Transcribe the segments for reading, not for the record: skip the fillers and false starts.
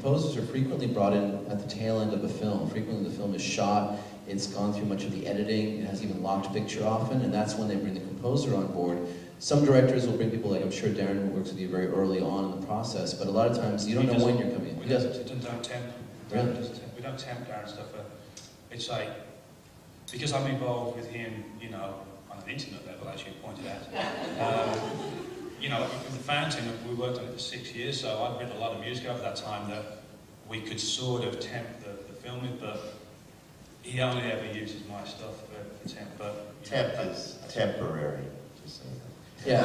composers are frequently brought in at the tail end of a film. Frequently the film is shot, it's gone through much of the editing, it has even locked picture often, and that's when they bring the composer on board. Some directors will bring people, like I'm sure Darren works with you very early on in the process, but a lot of times you don't know when you're coming in. We don't temp. Really? We don't temp Darren stuff. It's like, because I'm involved with him, you know, on an intimate level, as you pointed out. You know, with The Fountain, we worked on it for 6 years, so I've written a lot of music over that time that we could sort of temp the film with, but he only ever uses my stuff for temp. But temp is temporary. Yeah,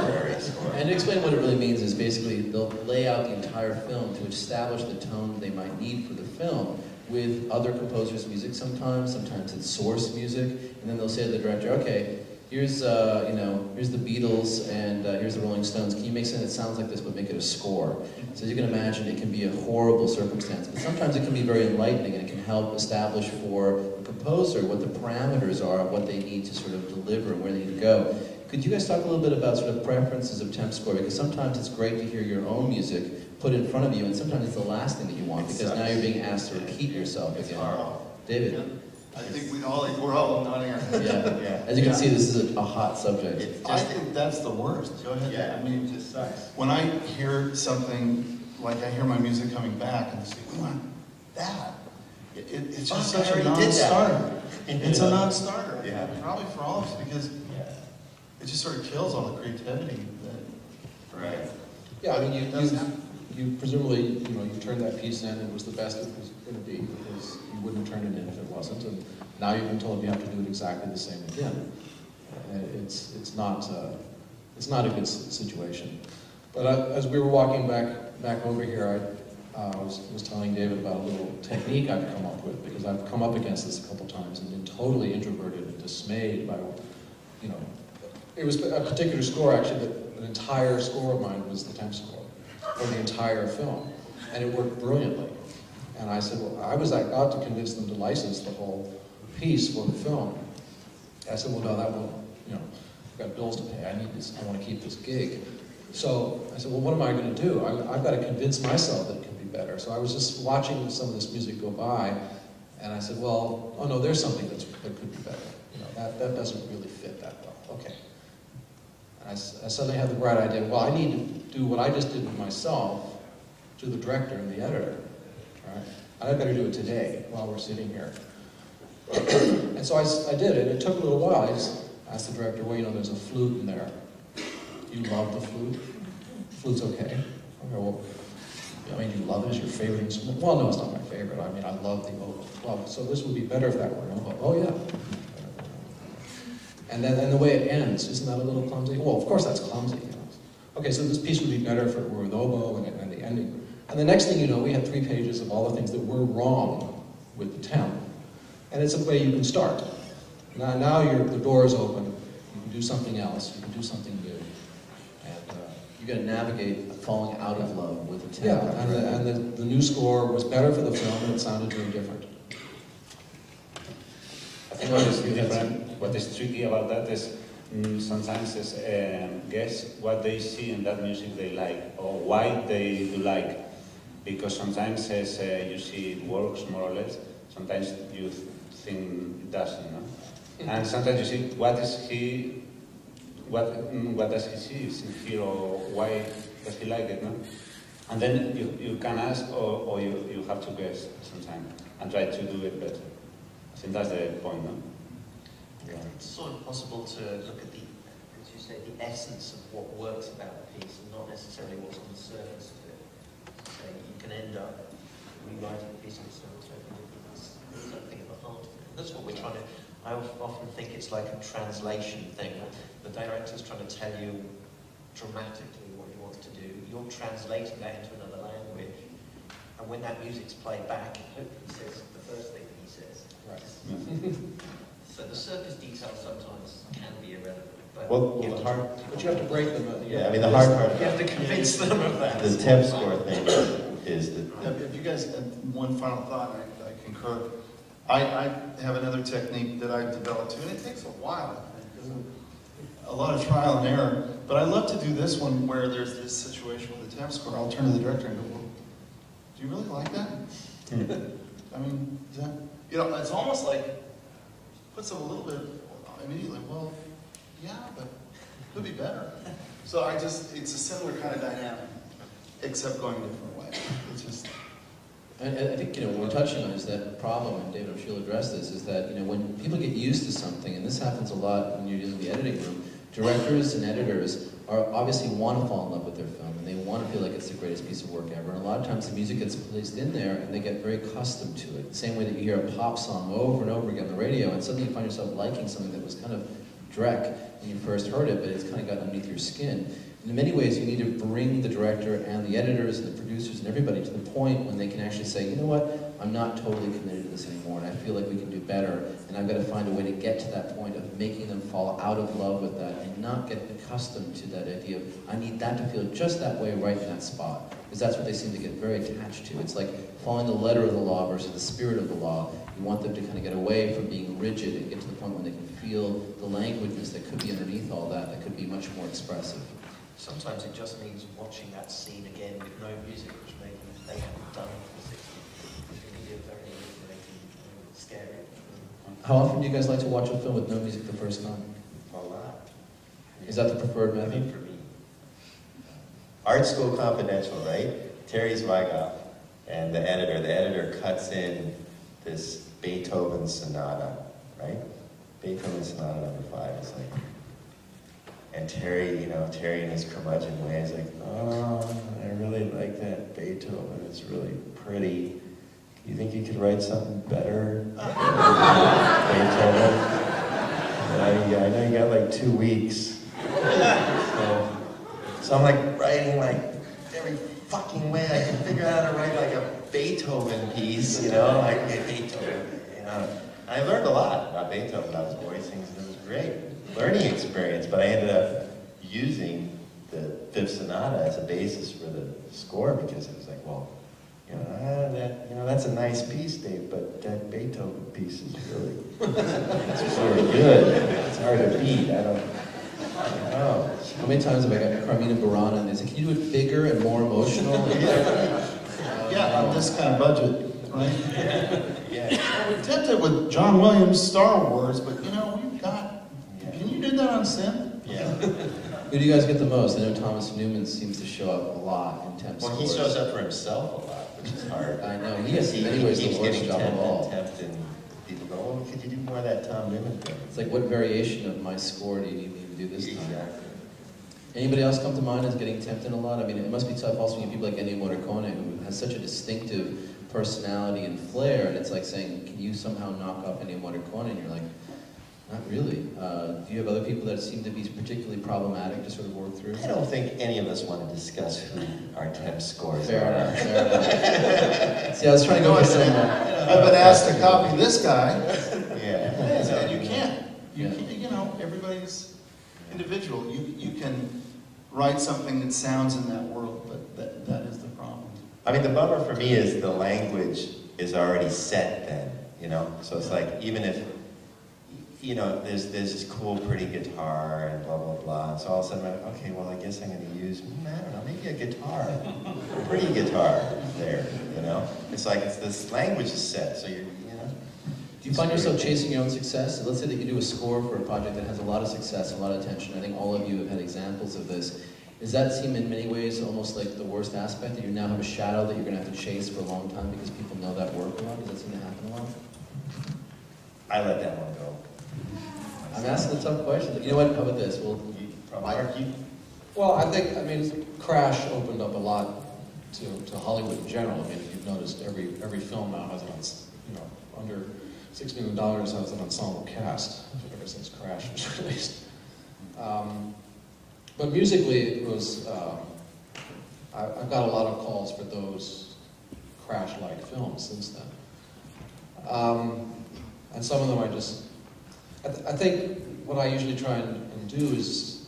and to explain what it really means is basically they'll lay out the entire film to establish the tone they might need for the film with other composers' music sometimes it's source music, and then they'll say to the director, okay, here's here's the Beatles and here's the Rolling Stones, can you make something that sounds like this but make it a score? So as you can imagine, it can be a horrible circumstance, but sometimes it can be very enlightening and it can help establish for the composer what the parameters are of what they need to sort of deliver and where they need to go. Could you guys talk a little bit about sort of preferences of temp score? Because sometimes it's great to hear your own music put in front of you, and sometimes it's the last thing that you want, because now you're being asked to repeat yourself again. David? Yeah. I think we're all nodding our heads. Yeah. As you can see, this is a hot subject. I think that's the worst. Go ahead. Yeah. I mean, it just sucks. When I hear something, like I hear my music coming back, and they say, we want that. It's just such a non-starter. It's a non-starter. Yeah. Probably for all of us, because it just sort of kills all the creativity. Right. Yeah, I mean, you presumably, you turned that piece in, it was the best it was going to be, because you wouldn't have turned it in if it wasn't, and now you've been told you have to do it exactly the same again. It's not a good situation. But as we were walking back over here, I was telling David about a little technique I've come up with, because I've come up against this a couple times and been totally introverted and dismayed by, it was a particular score, actually, that an entire score of mine was the temp score for the entire film, and it worked brilliantly. And I said, well, I was out to convince them to license the whole piece for the film. I said, well, no, that won't, I've got bills to pay, I need this, I want to keep this gig. So I said, well, what am I going to do? I've got to convince myself that it can be better. So I was just watching some of this music go by, and I said, well, oh no, there's something that could be better. That doesn't really fit that well. Okay. I suddenly had the bright idea, well, I need to do what I just did with myself to the director and the editor. Right? I better do it today while we're sitting here. And so I did it. It took a little while. I just asked the director, well, there's a flute in there. You love the flute? The flute's okay. Okay, well, do you love it? Is your favorite instrument? Well, no, it's not my favorite. I mean, I love the oboe. Well, so this would be better if that were an oboe. Oh, yeah. And then the way it ends, isn't that a little clumsy? Well, of course that's clumsy. Okay, so this piece would be better if it were with oboe and the ending. And the next thing you know, we had 3 pages of all the things that were wrong with the temp. And it's a way you can start. Now the door is open. You can do something else. You can do something new. And you got to navigate falling out of love with the temp. Yeah, and the new score was better for the film, and it sounded very different. I think what is different, what is tricky about that is sometimes is guess what they see in that music they like, or why they do like. Because sometimes as you see it works more or less, sometimes you think it doesn't, no? And sometimes you see what does he see in here, or why does he like it, no? And then you can ask, or you have to guess sometimes and try to do it better. I think that's the point, no? Yeah. It's sort of possible to look at as you say, the essence of what works about a piece and not necessarily what's on the surface of it. So you can end up rewriting a piece and it's not totally different. There's something at the heart of it. That's what we're trying to, I often think it's like a translation thing. The director's trying to tell you dramatically what he wants to do. You're translating that into another language. And when that music's played back, it hopefully says the first thing that he says. Right. So the surface details sometimes can be irrelevant. But but you have to break them. Yeah, I mean the hard part. You have to convince them of that. The temp score thing is that. If you guys have one final thought, I concur. I have another technique that I've developed too, and it takes a while. A lot of trial and error. But I love to do this one where there's this situation with the temp score. I'll turn to the director and go, well, do you really like that? I mean, you know, it's almost like, puts them a little bit immediately, well, yeah, but it could be better. So it's a similar kind of dynamic, except going a different way. It's just... And I think, you know, what we're touching on is that problem, and David, I'm sure you'll address this, is that, you know, when people get used to something, and this happens a lot when you're dealing with the editing room, directors and editors obviously want to fall in love with their film, and they want to feel like it's the greatest piece of work ever. And a lot of times the music gets placed in there, and they get very accustomed to it. The same way that you hear a pop song over and over again on the radio, and suddenly you find yourself liking something that was kind of dreck when you first heard it, but it's kind of got underneath your skin. In many ways, you need to bring the director and the editors and the producers and everybody to the point when they can actually say, you know what, I'm not totally committed to this anymore, and I feel like we can do better, and I've got to find a way to get to that point of making them fall out of love with that and not get accustomed to that idea of, I need that to feel just that way right in that spot. Because that's what they seem to get very attached to. It's like following the letter of the law versus the spirit of the law. You want them to kind of get away from being rigid and get to the point when they can feel the languageness that could be underneath all that, that could be much more expressive. Sometimes it just means watching that scene again with no music, which maybe they haven't done for 60 years. It can be a very liberating, scary. How often do you guys like to watch a film with no music the first time? A lot. Is that the preferred I method? mean, for me. Art School Confidential, right? Terry Zweighoff and the editor cuts in this Beethoven sonata, right? Beethoven sonata number 5. It's like, and Terry, you know, Terry in his curmudgeon way is like, oh, I really like that Beethoven. It's really pretty. You think you could write something better? Beethoven? And I know you got like 2 weeks. So I'm like writing like every fucking way I can figure out how to write like a Beethoven piece, you know, like Beethoven, you know. I learned a lot about Beethoven, about his voicings, and it was great. Learning experience, but I ended up using the Fifth Sonata as a basis for the score because it was like, well, you know, that's a nice piece, Dave, but that Beethoven piece is really, it's really good. It's hard to beat. I don't know. How many times have I got Carmina Burana and they say, can you do it bigger and more emotional? Yeah, on this kind of budget, right? Yeah. We're tempted with John Williams' Star Wars, but you know, we've got, can you do that on synth? Yeah. Who do you guys get the most? I know Thomas Newman seems to show up a lot in temp Well, he scores. shows up for himself a lot, which is hard. I know, he has in many ways the worst job of all. And people go, oh, could you do more of that Tom Newman thing? It's like, what variation of my score do you need me to do this time? Exactly. Anybody else come to mind as getting tempted a lot? I mean, it must be tough also when you have people like Ennio Morricone, who has such a distinctive personality and flair, and it's like saying, can you somehow knock off Ennio Morricone? And you're like, not really. Do you have other people that seem to be particularly problematic to sort of work through? I don't think any of us want to discuss who our temp scores Fair are. enough, fair enough. See, I was trying to go with some... I've been asked to copy this guy. Yeah. And you can't. Yeah. You know, everybody's individual. You can write something that sounds in that world, but that is the problem. I mean, the bummer for me is the language is already set then, you know? So it's like, even if, you know, there's this cool, pretty guitar and blah, blah, blah. And so all of a sudden, I'm like, okay, well, I guess I'm going to use, I don't know, maybe a guitar. A pretty guitar there, you know? It's like, this language is set, so you're, you know? Do you find yourself chasing your own success? Let's say that you do a score for a project that has a lot of success, a lot of attention. I think all of you have had examples of this. Does that seem in many ways almost like the worst aspect, that you now have a shadow that you're going to have to chase for a long time because people know that work a lot? Does that seem to happen a lot? I let that one go. I'm asking the tough questions. You know what? How about this? Mark, you? Well, I mean, Crash opened up a lot to Hollywood in general. I mean, if you've noticed, every film now has an, under $6 million has an ensemble cast ever since Crash was released. But musically, it was, I've got a lot of calls for those Crash-like films since then. And some of them I think what I usually try and do is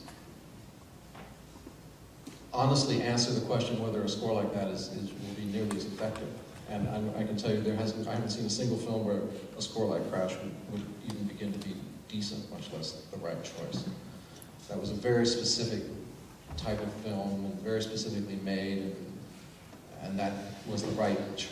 honestly answer the question whether a score like that will be nearly as effective. And I can tell you I haven't seen a single film where a score like Crash would even begin to be decent, much less the right choice. That was a very specific type of film and very specifically made, and that was the right choice.